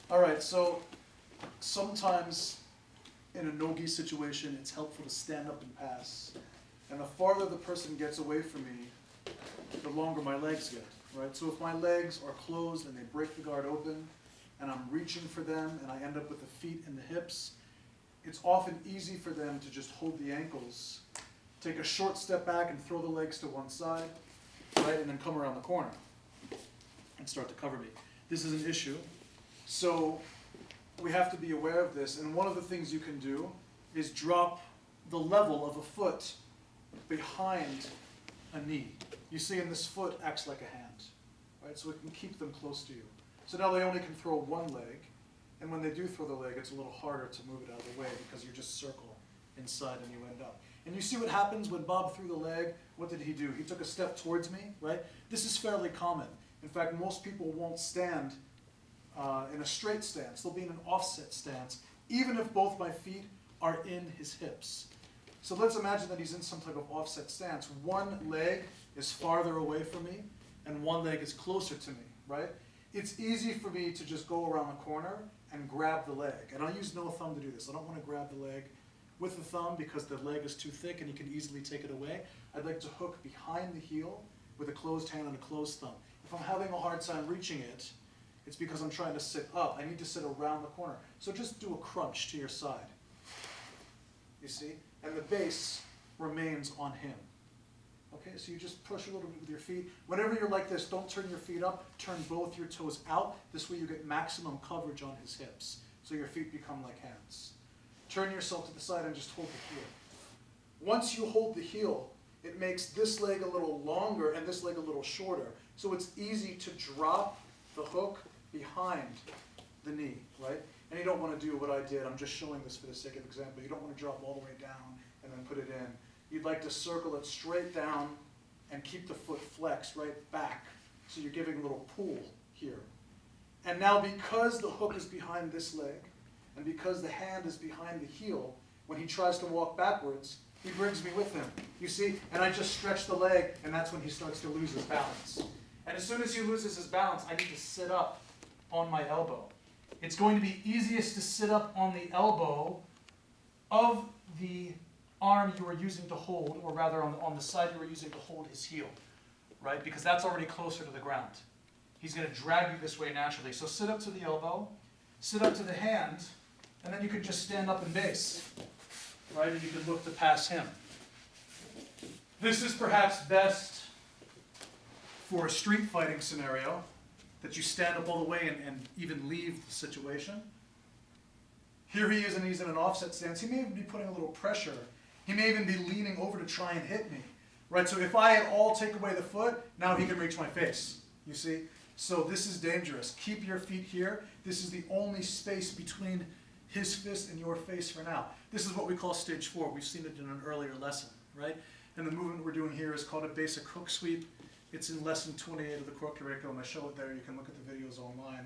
All right, so sometimes in a no-gi situation, it's helpful to stand up and pass. And the farther the person gets away from me, the longer my legs get, right? So if my legs are closed and they break the guard open, and I'm reaching for them, and I end up with the feet and the hips, it's often easy for them to just hold the ankles, take a short step back and throw the legs to one side, right? And then come around the corner and start to cover me. This is an issue. So we have to be aware of this, and one of the things you can do is drop the level of a foot behind a knee. You see, and this foot acts like a hand, right? So it can keep them close to you. So now they only can throw one leg, and when they do throw the leg, it's a little harder to move it out of the way because you just circle inside and you end up. And you see what happens when Bob threw the leg? What did he do? He took a step towards me, right? This is fairly common. In fact, most people won't stand in a straight stance. They'll be in an offset stance, even if both my feet are in his hips. So let's imagine that he's in some type of offset stance. One leg is farther away from me, and one leg is closer to me, right? It's easy for me to just go around the corner and grab the leg. And I'll use no thumb to do this. I don't want to grab the leg with the thumb because the leg is too thick and you can easily take it away. I'd like to hook behind the heel with a closed hand and a closed thumb. If I'm having a hard time reaching it, it's because I'm trying to sit up. I need to sit around the corner. So just do a crunch to your side. You see? And the base remains on him. Okay, so you just push a little bit with your feet. Whenever you're like this, don't turn your feet up. Turn both your toes out. This way you get maximum coverage on his hips. So your feet become like hands. Turn yourself to the side and just hold the heel. Once you hold the heel, it makes this leg a little longer and this leg a little shorter. So it's easy to drop the hook behind the knee, right? And you don't want to do what I did. I'm just showing this for the sake of example. You don't want to drop all the way down and then put it in. You'd like to circle it straight down and keep the foot flexed right back. So you're giving a little pull here. And now because the hook is behind this leg, and because the hand is behind the heel, when he tries to walk backwards, he brings me with him. You see? And I just stretch the leg, and that's when he starts to lose his balance. And as soon as he loses his balance, I need to sit up on my elbow. It's going to be easiest to sit up on the elbow of the arm you are using to hold, or rather on the side you are using to hold his heel, right? Because that's already closer to the ground. He's going to drag you this way naturally. So sit up to the elbow, sit up to the hand, and then you can just stand up and base, right? And you can look to pass him. This is perhaps best for a street fighting scenario, that you stand up all the way and even leave the situation. Here he is, and he's in an offset stance. He may even be putting a little pressure. He may even be leaning over to try and hit me, right? So if I at all take away the foot, now he can reach my face, you see? So this is dangerous. Keep your feet here. This is the only space between his fist and your face for now. This is what we call stage 4. We've seen it in an earlier lesson, right? And the movement we're doing here is called a basic hook sweep. It's in lesson 28 of the core curriculum. I show it there. You can look at the videos online.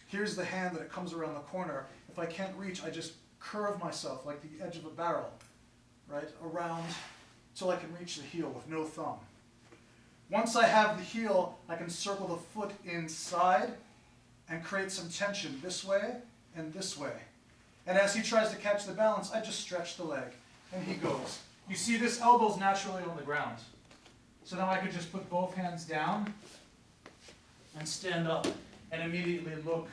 Here's the hand that it comes around the corner. If I can't reach, I just curve myself like the edge of a barrel, right, around till I can reach the heel with no thumb. Once I have the heel, I can circle the foot inside and create some tension this way and this way. And as he tries to catch the balance, I just stretch the leg, and he goes. You see, this elbow's naturally on the ground. So now I could just put both hands down and stand up and immediately look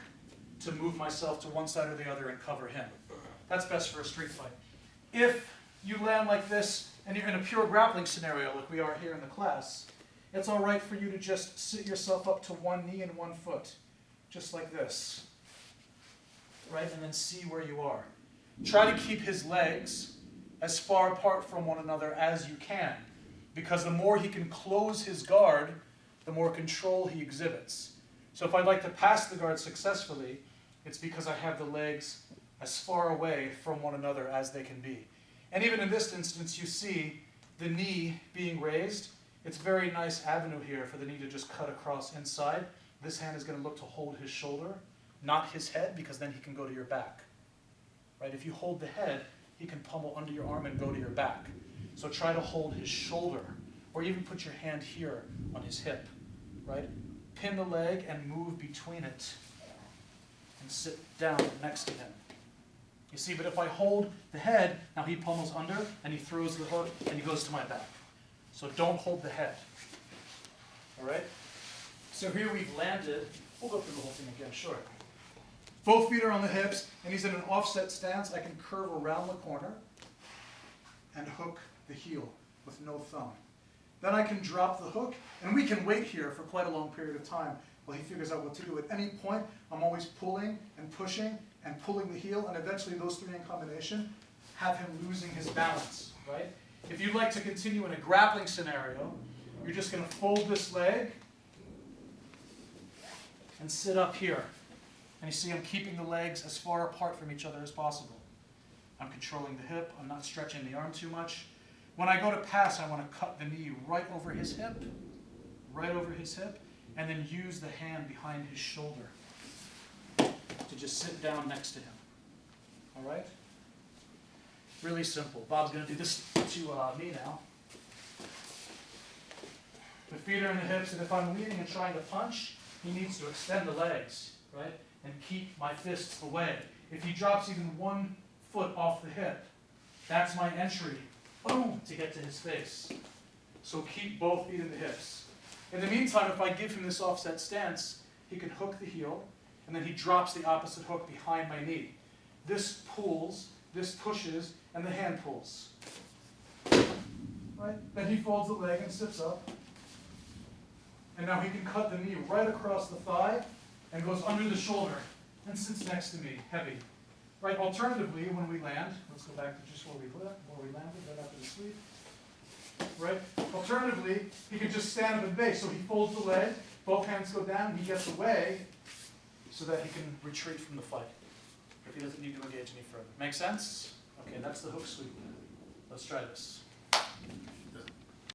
to move myself to one side or the other and cover him. That's best for a street fight. If you land like this and you're in a pure grappling scenario like we are here in the class, it's all right for you to just sit yourself up to one knee and one foot, just like this, right? And then see where you are. Try to keep his legs as far apart from one another as you can, because the more he can close his guard, the more control he exhibits. So if I'd like to pass the guard successfully, it's because I have the legs as far away from one another as they can be. And even in this instance, you see the knee being raised. It's a very nice avenue here for the knee to just cut across inside. This hand is going to look to hold his shoulder, not his head, because then he can go to your back. Right? If you hold the head, he can pummel under your arm and go to your back. So try to hold his shoulder, or even put your hand here on his hip. Right? Pin the leg and move between it. and sit down next to him. You see, but if I hold the head, now he pummels under, and he throws the hook, and he goes to my back. So don't hold the head. All right? So here we've landed. We'll go through the whole thing again, sure. Both feet are on the hips, and he's in an offset stance. I can curve around the corner and hook the heel with no thumb. Then I can drop the hook, and we can wait here for quite a long period of time while he figures out what to do. At any point, I'm always pulling and pushing and pulling the heel, and eventually those three in combination have him losing his balance, right? If you'd like to continue in a grappling scenario, you're just going to fold this leg and sit up here. And you see I'm keeping the legs as far apart from each other as possible. I'm controlling the hip. I'm not stretching the arm too much. When I go to pass, I want to cut the knee right over his hip, and then use the hand behind his shoulder to just sit down next to him. All right? Really simple. Bob's going to do this to me now. The feet are in the hips, and if I'm leaning and trying to punch, he needs to extend the legs, right? And keep my fists away. If he drops even 1 foot off the hip, that's my entry, boom, to get to his face. So keep both feet in the hips. In the meantime, if I give him this offset stance, he can hook the heel, and then he drops the opposite hook behind my knee. This pulls, this pushes, and the hand pulls. Right? Then he folds the leg and sits up. And now he can cut the knee right across the thigh and goes under the shoulder and sits next to me, heavy. Right? Alternatively, when we land, let's go back to just where we landed, right after the sweep. Right? Alternatively, he can just stand up at base. So he folds the leg, both hands go down, he gets away so that he can retreat from the fight. If he doesn't need to engage any further. Make sense? Okay, that's the hook sweep. Let's try this.